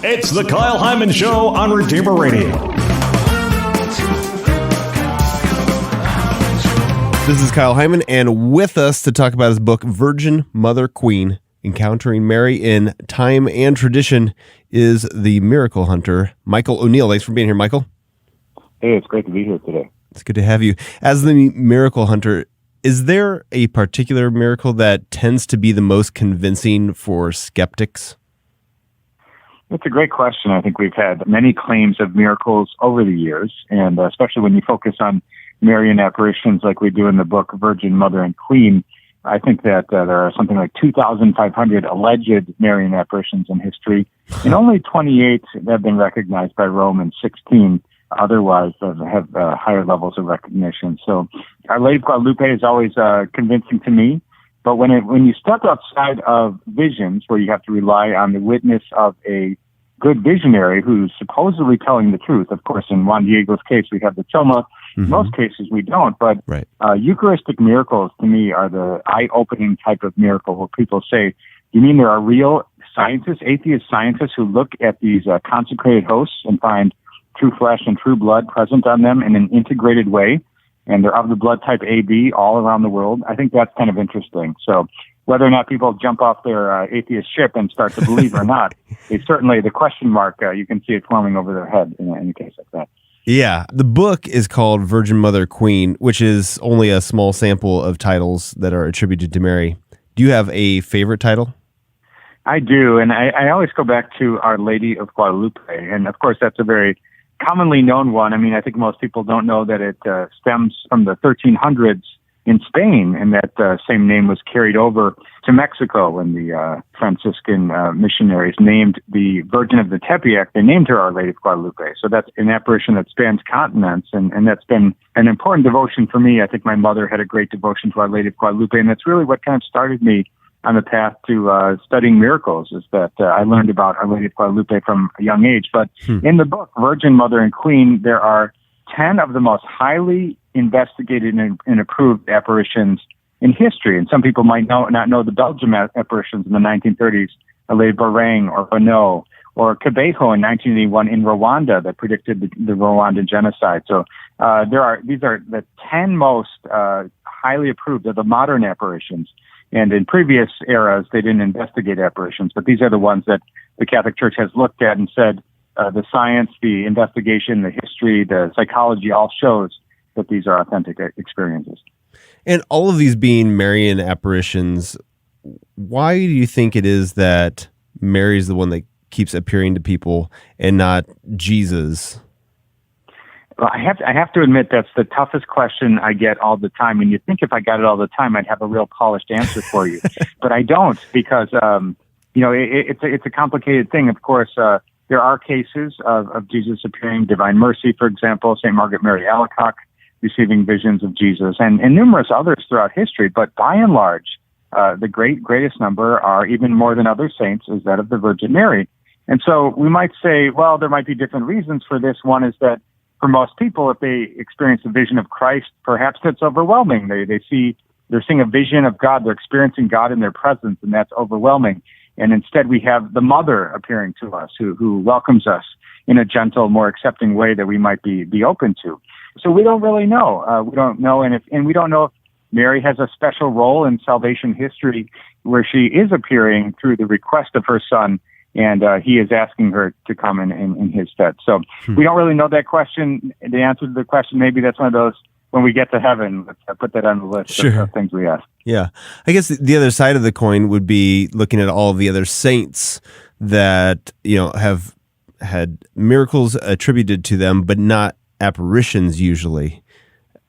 It's the Kyle Hyman Show on Redeemer Radio. This is Kyle Hyman, and with us to talk about his book, Virgin Mother Queen, Encountering Mary in Time and Tradition, is the miracle hunter, Michael O'Neill. Thanks for being here, Michael. Hey, it's great to be here today. It's good to have you. As the miracle hunter, is there a particular miracle that tends to be the most convincing for skeptics? It's a great question. I think we've had many claims of miracles over the years, and especially when you focus on Marian apparitions like we do in the book Virgin Mother and Queen, I think that there are something like 2,500 alleged Marian apparitions in history, and only 28 have been recognized by Rome and 16 otherwise have higher levels of recognition. So Our Lady of Guadalupe is always convincing to me. But when you step outside of visions, where you have to rely on the witness of a good visionary who's supposedly telling the truth, of course, in Juan Diego's case, we have the Tilma. Mm-hmm. In most cases, we don't. But right. Eucharistic miracles, to me, are the eye-opening type of miracle where people say, you mean there are real scientists, atheist scientists, who look at these consecrated hosts and find true flesh and true blood present on them in an integrated way, and they're of the blood type AB all around the world? I think that's kind of interesting. So whether or not people jump off their atheist ship and start to believe or not, it's certainly the question mark. You can see it forming over their head in a case like that. Yeah. The book is called Virgin Mother Queen, which is only a small sample of titles that are attributed to Mary. Do you have a favorite title? I do, and I always go back to Our Lady of Guadalupe. And, of course, that's a very commonly known one. I mean, I think most people don't know that it stems from the 1300s in Spain, and that same name was carried over to Mexico when the Franciscan missionaries named the Virgin of the Tepeyac. They named her Our Lady of Guadalupe. So that's an apparition that spans continents, and that's been an important devotion for me. I think my mother had a great devotion to Our Lady of Guadalupe, and that's really what kind of started me on the path to studying miracles, is that I learned about Our Lady of Guadalupe from a young age. But in the book, Virgin, Mother, and Queen, there are 10 of the most highly investigated and approved apparitions in history. And some people might not know the Belgium apparitions in the 1930s, Our Lady of Bahrain or Bonneau, or Kabeho in 1981 in Rwanda that predicted the Rwandan genocide. So these are the 10 most highly approved of the modern apparitions. And in previous eras, they didn't investigate apparitions, but these are the ones that the Catholic Church has looked at and said the science, the investigation, the history, the psychology all shows that these are authentic experiences. And all of these being Marian apparitions, why do you think it is that Mary's the one that keeps appearing to people and not Jesus? Well, I have to admit that's the toughest question I get all the time. And you'd think if I got it all the time, I'd have a real polished answer for you. But I don't, because it's a complicated thing. Of course, there are cases of Jesus appearing, Divine Mercy, for example, St. Margaret Mary Alacoque receiving visions of Jesus, and numerous others throughout history. But by and large, the greatest number are, even more than other saints, is that of the Virgin Mary. And so we might say, well, there might be different reasons for this. One is that for most people, if they experience a vision of Christ, perhaps that's overwhelming. They're seeing a vision of God. They're experiencing God in their presence, and that's overwhelming. And instead, we have the Mother appearing to us, who welcomes us in a gentle, more accepting way that we might be open to. So we don't really know. We don't know, and we don't know if Mary has a special role in salvation history, where she is appearing through the request of her Son, and he is asking her to come in his stead. So we don't really know that question. The answer to the question, maybe that's one of those, when we get to heaven, let's put that on the list of things we ask. Yeah. I guess the other side of the coin would be looking at all of the other saints that, have had miracles attributed to them, but not apparitions usually.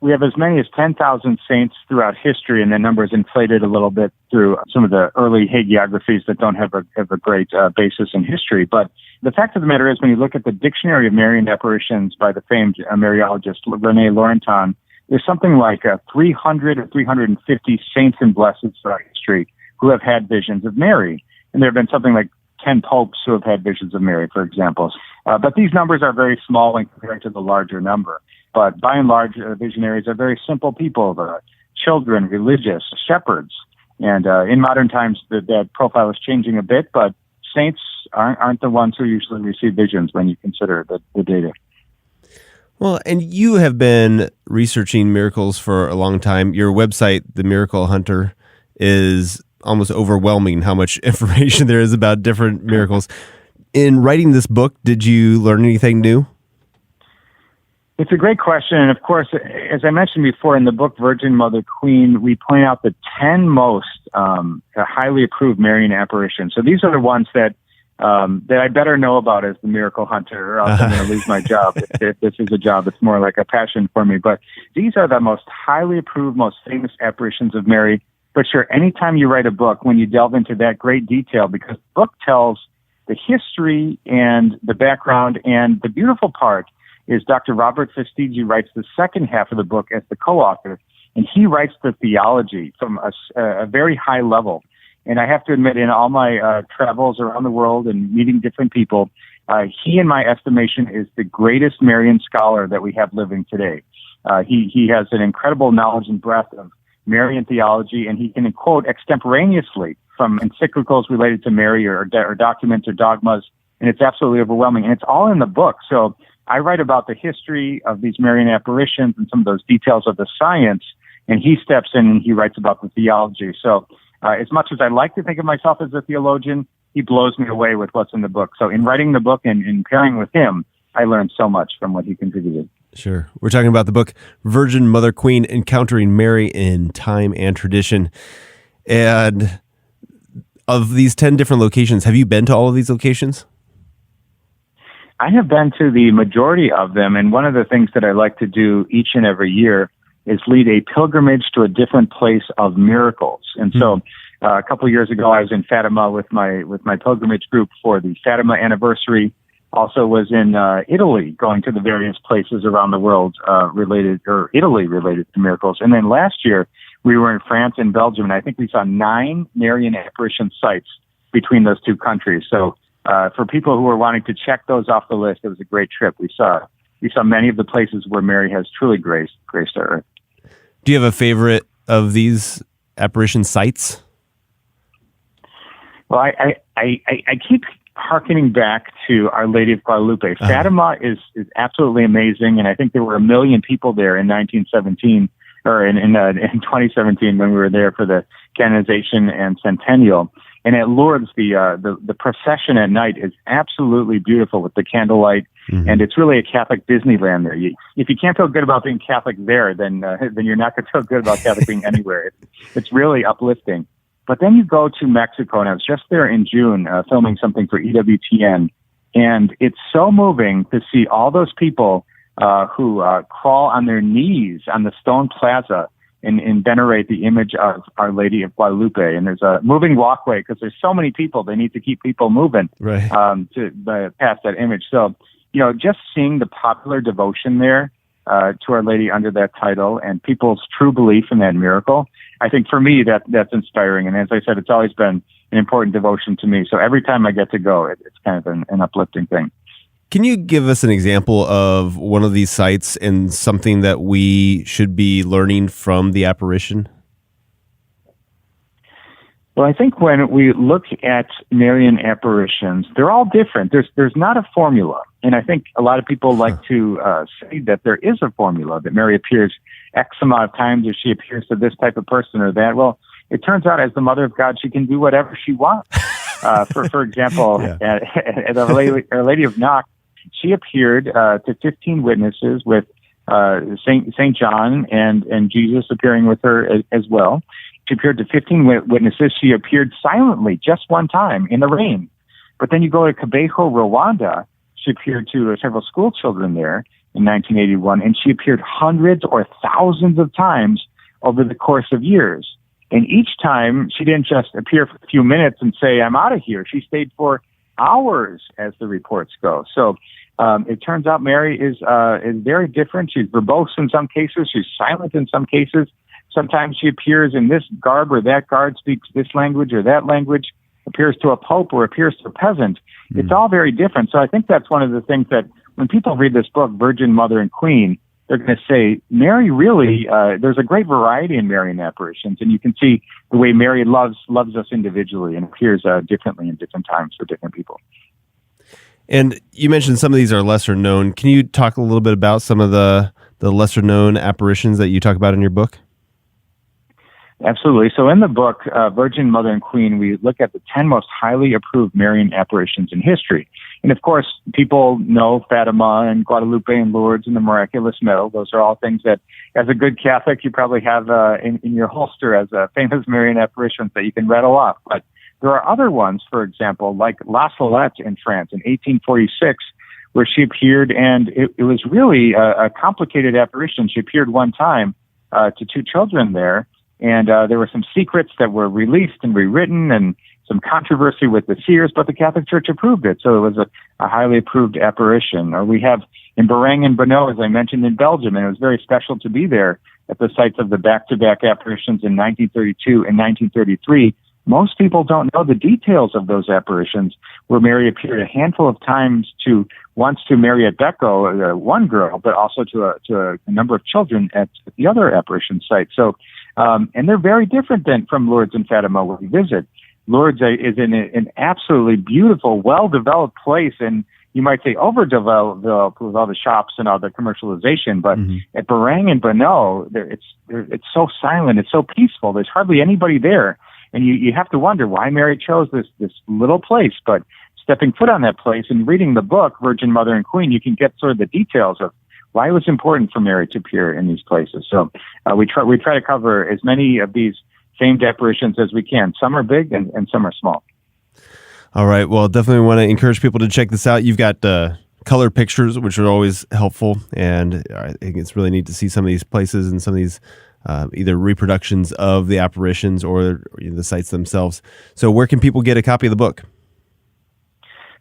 We have as many as 10,000 saints throughout history, and the number is inflated a little bit through some of the early hagiographies that don't have a great basis in history. But the fact of the matter is, when you look at the Dictionary of Marian Apparitions by the famed Mariologist René Laurentin, there's something like 300 or 350 saints and blesseds throughout history who have had visions of Mary. And there have been something like 10 popes who have had visions of Mary, for example. But these numbers are very small when compared to the larger number. But by and large, visionaries are very simple people, children, religious, shepherds. And in modern times, that profile is changing a bit, but saints aren't the ones who usually receive visions when you consider the data. Well, and you have been researching miracles for a long time. Your website, The Miracle Hunter, is almost overwhelming how much information there is about different miracles. In writing this book, did you learn anything new? It's a great question. And of course, as I mentioned before, in the book Virgin Mother Queen, we point out the 10 most highly approved Marian apparitions. So these are the ones that I better know about as the miracle hunter, or else I'm going to lose my job. If this is a job, it's more like a passion for me. But these are the most highly approved, most famous apparitions of Mary. But sure, anytime you write a book, when you delve into that great detail, because the book tells the history and the background, and the beautiful part is Dr. Robert Festigi writes the second half of the book as the co-author, and he writes the theology from a very high level. And I have to admit, in all my travels around the world and meeting different people, he, in my estimation, is the greatest Marian scholar that we have living today. He has an incredible knowledge and breadth of Marian theology, and he can quote extemporaneously from encyclicals related to Mary or documents or dogmas, and it's absolutely overwhelming. And it's all in the book. So I write about the history of these Marian apparitions and some of those details of the science, and he steps in and he writes about the theology. So as much as I like to think of myself as a theologian, he blows me away with what's in the book. So in writing the book and in pairing with him, I learned so much from what he contributed. Sure. We're talking about the book Virgin Mother Queen, Encountering Mary in Time and Tradition. And of these 10 different locations, have you been to all of these locations? I have been to the majority of them, and one of the things that I like to do each and every year is lead a pilgrimage to a different place of miracles. And so a couple of years ago, I was in Fatima with my pilgrimage group for the Fatima anniversary. Also was in Italy, going to the various places around the world related to miracles. And then last year, we were in France and Belgium, and I think we saw 9 Marian apparition sites between those two countries. So for people who are wanting to check those off the list, it was a great trip. We saw many of the places where Mary has truly graced our earth. Do you have a favorite of these apparition sites? Well, I keep hearkening back to Our Lady of Guadalupe. Fatima is absolutely amazing, and I think there were 1 million people there in 1917 or in 2017 when we were there for the canonization and centennial. And at Lourdes, the procession at night is absolutely beautiful with the candlelight, and it's really a Catholic Disneyland there. If you can't feel good about being Catholic there, then you're not going to feel good about Catholic being anywhere. It's really uplifting. But then you go to Mexico, and I was just there in June filming something for EWTN, and it's so moving to see all those people who crawl on their knees on the stone plaza and venerate the image of Our Lady of Guadalupe. And there's a moving walkway because there's so many people. They need to keep people moving past that image. So, just seeing the popular devotion there to Our Lady under that title and people's true belief in that miracle, I think for me that's inspiring. And as I said, it's always been an important devotion to me. So every time I get to go, it's kind of an uplifting thing. Can you give us an example of one of these sites and something that we should be learning from the apparition? Well, I think when we look at Marian apparitions, they're all different. There's not a formula. And I think a lot of people like to say that there is a formula, that Mary appears X amount of times, or she appears to this type of person or that. Well, it turns out as the Mother of God, she can do whatever she wants. For example, at Our Lady of Knock, she appeared to 15 witnesses with Saint John and Jesus appearing with her as well. She appeared to 15 witnesses. She appeared silently just one time in the rain. But then you go to Cabejo, Rwanda. She appeared to several school children there in 1981, and she appeared hundreds or thousands of times over the course of years. And each time, she didn't just appear for a few minutes and say, "I'm out of here." She stayed for hours, as the reports go. So it turns out Mary is very different. She's verbose in some cases. She's silent in some cases. Sometimes she appears in this garb or that garb, speaks this language or that language, appears to a pope or appears to a peasant. It's all very different. So I think that's one of the things that when people read this book, Virgin, Mother, and Queen, they're going to say, Mary really, there's a great variety in Marian apparitions, and you can see the way Mary loves us individually and appears differently in different times for different people. And you mentioned some of these are lesser known. Can you talk a little bit about some of the lesser known apparitions that you talk about in your book? Absolutely. So in the book, Virgin, Mother, and Queen, we look at the 10 most highly approved Marian apparitions in history. And of course, people know Fatima and Guadalupe and Lourdes and the Miraculous Medal. Those are all things that, as a good Catholic, you probably have in your holster as famous Marian apparitions that you can rattle off. But there are other ones, for example, like La Salette in France in 1846, where she appeared, and it was really a complicated apparition. She appeared one time to two children there. And there were some secrets that were released and rewritten and some controversy with the seers, but the Catholic Church approved it. So it was a highly approved apparition. Or we have in Barang and Bonneau, as I mentioned, in Belgium, and it was very special to be there at the sites of the back-to-back apparitions in 1932 and 1933. Most people don't know the details of those apparitions, where Mary appeared a handful of times once to Mariette Becco, one girl, but also to a number of children at the other apparition site. So, and they're very different from Lourdes and Fatima where we visit. Lourdes is in an absolutely beautiful, well-developed place, and you might say overdeveloped with all the shops and all the commercialization. But at Barang and Bonneau, it's so silent, it's so peaceful. There's hardly anybody there. And you have to wonder why Mary chose this little place. But stepping foot on that place and reading the book, Virgin, Mother, and Queen, you can get sort of the details of why it was important for Mary to appear in these places. So we try to cover as many of these famed apparitions as we can. Some are big and some are small. All right. Well, definitely want to encourage people to check this out. You've got color pictures, which are always helpful. And I think it's really neat to see some of these places and some of these either reproductions of the apparitions or the sites themselves. So where can people get a copy of the book?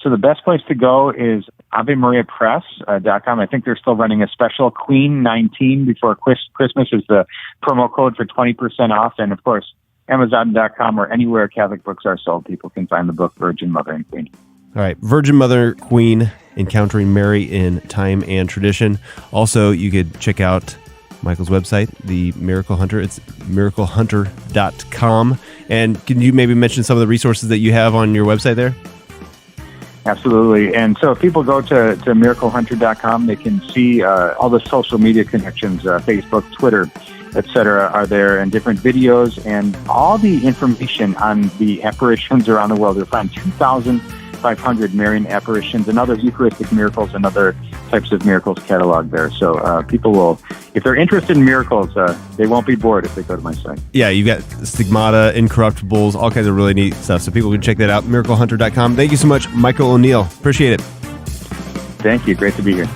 So the best place to go is AveMariaPress.com. I think they're still running a special Queen 19 before Christmas is the promo code for 20% off. And of course, Amazon.com or anywhere Catholic books are sold, people can find the book Virgin, Mother, and Queen. All right. Virgin, Mother, Queen, Encountering Mary in Time and Tradition. Also, you could check out Michael's website, The Miracle Hunter. It's miraclehunter.com. And can you maybe mention some of the resources that you have on your website there? Absolutely. And so if people go to miraclehunter.com, they can see all the social media connections, Facebook, Twitter, etc. are there, and different videos and all the information on the apparitions around the world. You'll find 2,500 Marian apparitions and other Eucharistic miracles and other types of miracles cataloged there. So people will, if they're interested in miracles, they won't be bored if they go to my site. Yeah, you've got Stigmata, Incorruptibles, all kinds of really neat stuff. So people can check that out, miraclehunter.com. Thank you so much, Michael O'Neill. Appreciate it. Thank you. Great to be here.